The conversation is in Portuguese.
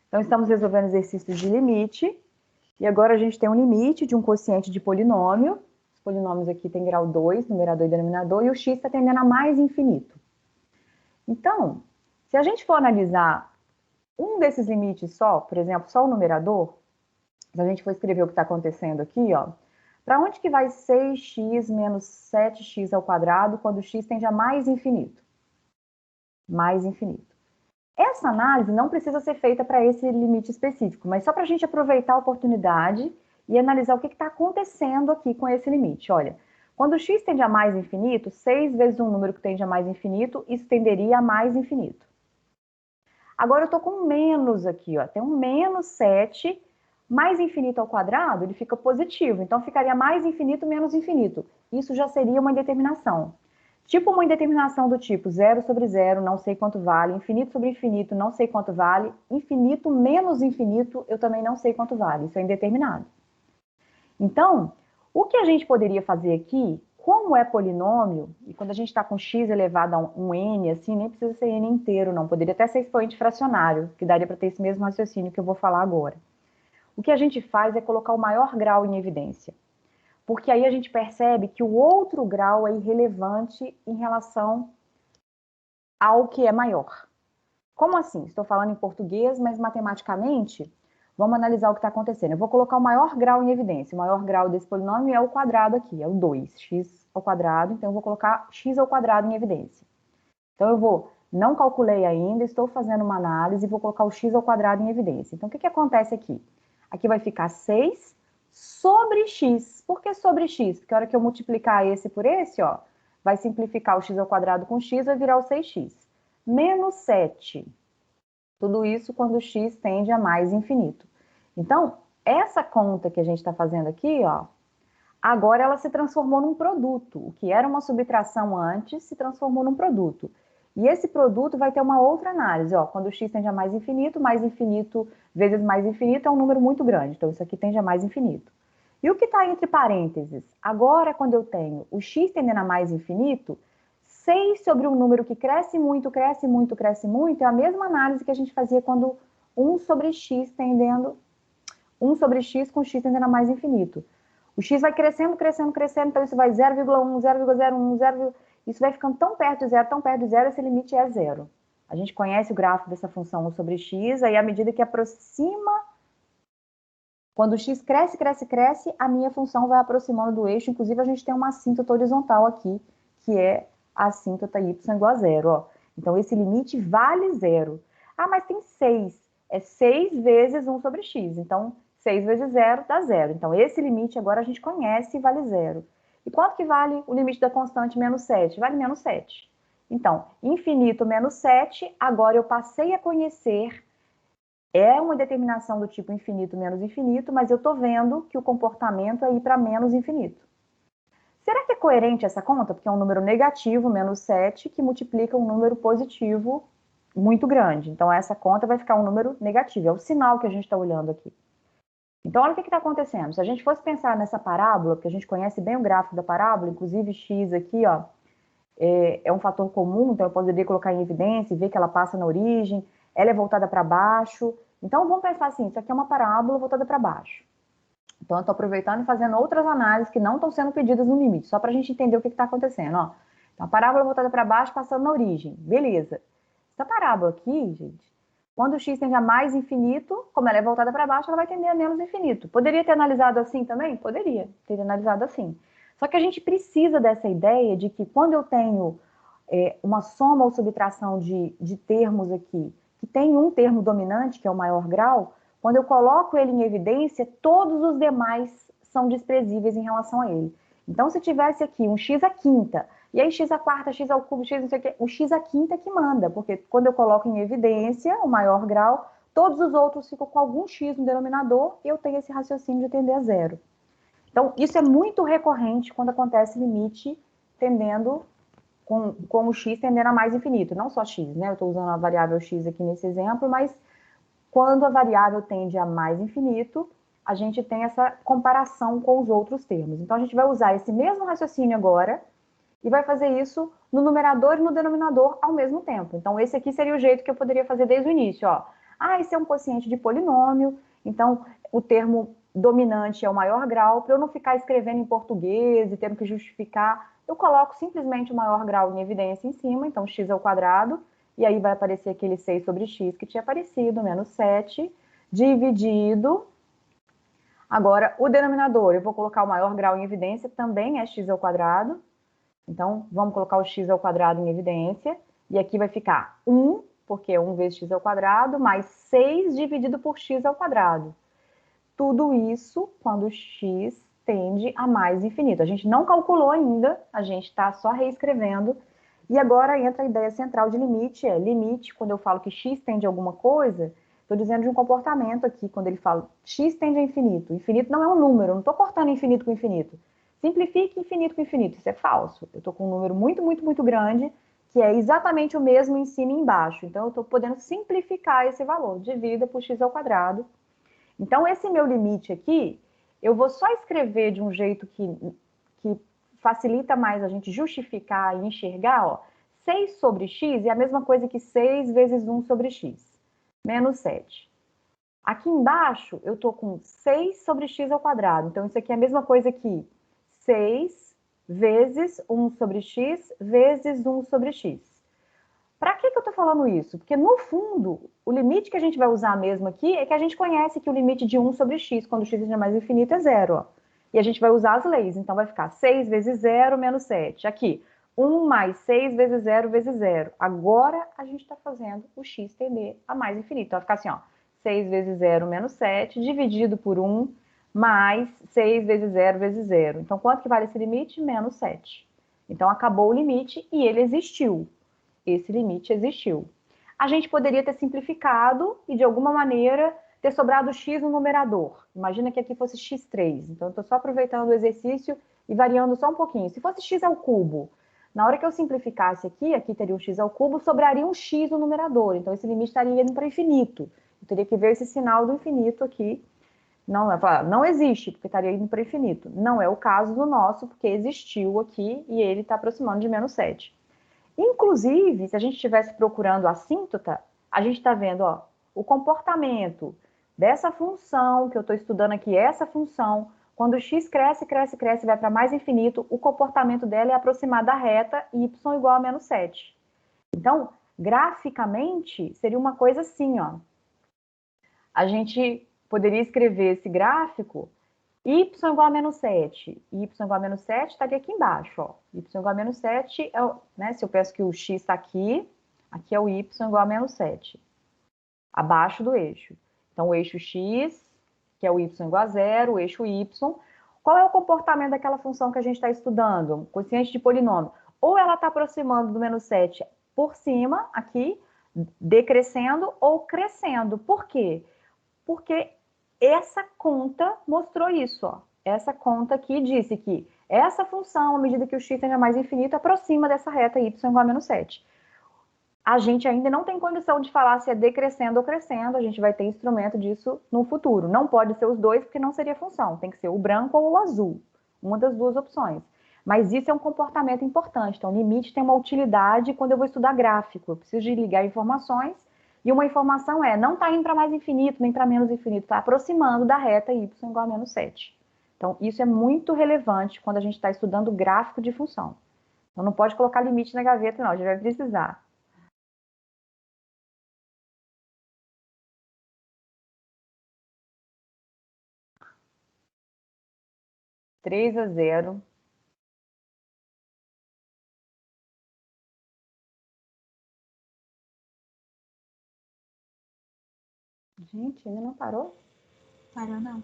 Então, estamos resolvendo exercícios de limite, e agora a gente tem um limite de um quociente de polinômio. Os polinômios aqui têm grau 2, numerador e denominador, e o x está tendendo a mais infinito. Então, se a gente for analisar um desses limites só, por exemplo, só o numerador, se a gente for escrever o que está acontecendo aqui, ó, para onde que vai 6x menos 7x ao quadrado quando x tende a mais infinito? Mais infinito. Essa análise não precisa ser feita para esse limite específico, mas só para a gente aproveitar a oportunidade e analisar o que está acontecendo aqui com esse limite. Olha, quando o x tende a mais infinito, 6 vezes um número que tende a mais infinito, isso tenderia a mais infinito. Agora eu estou com um menos aqui, ó, tem um menos 7, mais infinito ao quadrado, ele fica positivo, então ficaria mais infinito menos infinito. Isso já seria uma indeterminação. Tipo uma indeterminação do tipo 0 sobre 0, não sei quanto vale, infinito sobre infinito, não sei quanto vale, infinito menos infinito, eu também não sei quanto vale, isso é indeterminado. Então, o que a gente poderia fazer aqui, como é polinômio, e quando a gente está com x elevado a um n, assim, nem precisa ser n inteiro, não, poderia até ser expoente fracionário, que daria para ter esse mesmo raciocínio que eu vou falar agora. O que a gente faz é colocar o maior grau em evidência, porque aí a gente percebe que o outro grau é irrelevante em relação ao que é maior. Como assim? Estou falando em português, mas matematicamente, vamos analisar o que está acontecendo. Eu vou colocar o maior grau em evidência. O maior grau desse polinômio é o quadrado aqui, é o 2, x ao quadrado. Então, eu vou colocar x ao quadrado em evidência. Então, não calculei ainda, estou fazendo uma análise e vou colocar o x ao quadrado em evidência. Então, o que acontece aqui? Aqui vai ficar 6 sobre x. Por que sobre x? Porque a hora que eu multiplicar esse por esse, ó, vai simplificar o x ao quadrado com x, vai virar o 6x. Menos 7. Tudo isso quando o x tende a mais infinito. Então, essa conta que a gente está fazendo aqui, ó, agora ela se transformou num produto. O que era uma subtração antes se transformou num produto. E esse produto vai ter uma outra análise. Ó, quando o x tende a mais infinito vezes mais infinito é um número muito grande. Então, isso aqui tende a mais infinito. E o que está entre parênteses? Agora, quando eu tenho o x tendendo a mais infinito, 6 sobre um número que cresce muito, cresce muito, cresce muito, é a mesma análise que a gente fazia quando 1 sobre x com x tendendo a mais infinito. O x vai crescendo, crescendo, crescendo, então isso vai 0,1, 0,01, 0, isso vai ficando tão perto de zero, esse limite é zero. A gente conhece o gráfico dessa função 1 sobre x, aí à medida que aproxima, quando o x cresce, cresce, cresce, a minha função vai aproximando do eixo, inclusive a gente tem uma assíntota horizontal aqui, que é a assíntota y igual a zero, ó. Então esse limite vale zero. Ah, mas tem 6, é 6 vezes 1 sobre x, então 6 vezes 0 dá 0. Então, esse limite agora a gente conhece e vale 0. E quanto que vale o limite da constante menos 7? Vale menos 7. Então, infinito menos 7, agora eu passei a conhecer, é uma determinação do tipo infinito menos infinito, mas eu estou vendo que o comportamento é ir para menos infinito. Será que é coerente essa conta? Porque é um número negativo, menos 7, que multiplica um número positivo muito grande. Então, essa conta vai ficar um número negativo. É o sinal que a gente está olhando aqui. Então, olha o que está acontecendo. Se a gente fosse pensar nessa parábola, porque a gente conhece bem o gráfico da parábola, inclusive x aqui, ó, é um fator comum, então eu poderia colocar em evidência e ver que ela passa na origem, ela é voltada para baixo. Então, vamos pensar assim, isso aqui é uma parábola voltada para baixo. Então, eu estou aproveitando e fazendo outras análises que não estão sendo pedidas no limite, só para a gente entender o que está acontecendo, ó. Então, a parábola voltada para baixo passando na origem, beleza. Essa parábola aqui, gente, quando o x tende a mais infinito, como ela é voltada para baixo, ela vai tender a menos infinito. Poderia ter analisado assim também? Poderia ter analisado assim. Só que a gente precisa dessa ideia de que quando eu tenho uma soma ou subtração de termos aqui, que tem um termo dominante, que é o maior grau, quando eu coloco ele em evidência, todos os demais são desprezíveis em relação a ele. Então, se tivesse aqui um x à quinta, e aí x à quarta, x ao cubo, x não sei o quê, o x à quinta é que manda, porque quando eu coloco em evidência o maior grau, todos os outros ficam com algum x no denominador, e eu tenho esse raciocínio de tender a zero. Então, isso é muito recorrente quando acontece limite tendendo com o x tendendo a mais infinito, não só x, né? Eu estou usando a variável x aqui nesse exemplo, mas quando a variável tende a mais infinito, a gente tem essa comparação com os outros termos. Então, a gente vai usar esse mesmo raciocínio agora e vai fazer isso no numerador e no denominador ao mesmo tempo. Então, esse aqui seria o jeito que eu poderia fazer desde o início, ó. Ah, esse é um quociente de polinômio, então o termo dominante é o maior grau, para eu não ficar escrevendo em português e tendo que justificar, eu coloco simplesmente o maior grau em evidência em cima, então x ao quadrado, e aí vai aparecer aquele 6 sobre x que tinha aparecido, menos 7, dividido. Agora, o denominador, eu vou colocar o maior grau em evidência, também é x ao quadrado. Então, vamos colocar o x ao quadrado em evidência. E aqui vai ficar 1, porque é 1 vezes x ao quadrado, mais 6 dividido por x ao quadrado. Tudo isso quando x tende a mais infinito. A gente não calculou ainda, a gente está só reescrevendo. E agora entra a ideia central de limite, limite, quando eu falo que x tende a alguma coisa, estou dizendo de um comportamento aqui, quando ele fala x tende a infinito. Infinito não é um número, eu não estou cortando infinito com infinito. Simplifique infinito com infinito, isso é falso. Eu estou com um número muito, muito, muito grande, que é exatamente o mesmo em cima e embaixo. Então, eu estou podendo simplificar esse valor, divida por x ao quadrado. Então, esse meu limite aqui, eu vou só escrever de um jeito que facilita mais a gente justificar e enxergar, ó. 6 sobre x é a mesma coisa que 6 vezes 1 sobre x, menos 7. Aqui embaixo, eu estou com 6 sobre x ao quadrado. Então, isso aqui é a mesma coisa que 6 vezes 1 sobre x vezes 1 sobre x. Para que eu estou falando isso? Porque, no fundo, o limite que a gente vai usar mesmo aqui é que a gente conhece que o limite de 1 sobre x, quando x é mais infinito, é zero. Ó. E a gente vai usar as leis. Então, vai ficar 6 vezes 0 menos 7. Aqui, 1 mais 6 vezes 0 vezes 0. Agora, a gente está fazendo o x tender a mais infinito. Então, vai ficar assim, ó, 6 vezes 0 menos 7, dividido por 1, mais 6 vezes 0 vezes 0. Então, quanto que vale esse limite? Menos 7. Então, acabou o limite e ele existiu. Esse limite existiu. A gente poderia ter simplificado e, de alguma maneira, ter sobrado x no numerador. Imagina que aqui fosse x3. Então, eu estou só aproveitando o exercício e variando só um pouquinho. Se fosse x ao cubo, na hora que eu simplificasse aqui teria um x ao cubo, sobraria um x no numerador. Então, esse limite estaria indo para infinito. Eu teria que ver esse sinal do infinito aqui. Não existe, porque estaria indo para infinito. Não é o caso do nosso, porque existiu aqui e ele está aproximando de menos 7. Inclusive, se a gente estivesse procurando a assíntota, a gente está vendo ó, o comportamento dessa função que eu estou estudando aqui, essa função, quando x cresce, cresce, cresce, vai para mais infinito, o comportamento dela é aproximar da reta y igual a menos 7. Então, graficamente, seria uma coisa assim, ó. A gente poderia escrever esse gráfico y igual a menos 7. Y igual a menos 7 estaria aqui embaixo. Ó. Y igual a menos 7, é o, né, se eu peço que o x está aqui, aqui é o y igual a menos 7. Abaixo do eixo. Então, o eixo x, que é o y igual a 0, o eixo y. Qual é o comportamento daquela função que a gente está estudando? Quociente de polinômio. Ou ela está aproximando do menos 7 por cima, aqui, decrescendo, ou crescendo. Por quê? Porque essa conta mostrou isso, ó. Essa conta aqui disse que essa função, à medida que o x tende mais infinito, aproxima dessa reta y igual a menos 7. A gente ainda não tem condição de falar se é decrescendo ou crescendo, a gente vai ter instrumento disso no futuro. Não pode ser os dois, porque não seria função, tem que ser o branco ou o azul, uma das duas opções. Mas isso é um comportamento importante, então o limite tem uma utilidade quando eu vou estudar gráfico, eu preciso de ligar informações, e uma informação é, não está indo para mais infinito, nem para menos infinito, está aproximando da reta y igual a menos 7. Então, isso é muito relevante quando a gente está estudando gráfico de função. Então, não pode colocar limite na gaveta, não, a gente vai precisar. 3-0. Gente, ainda não parou? Parou não.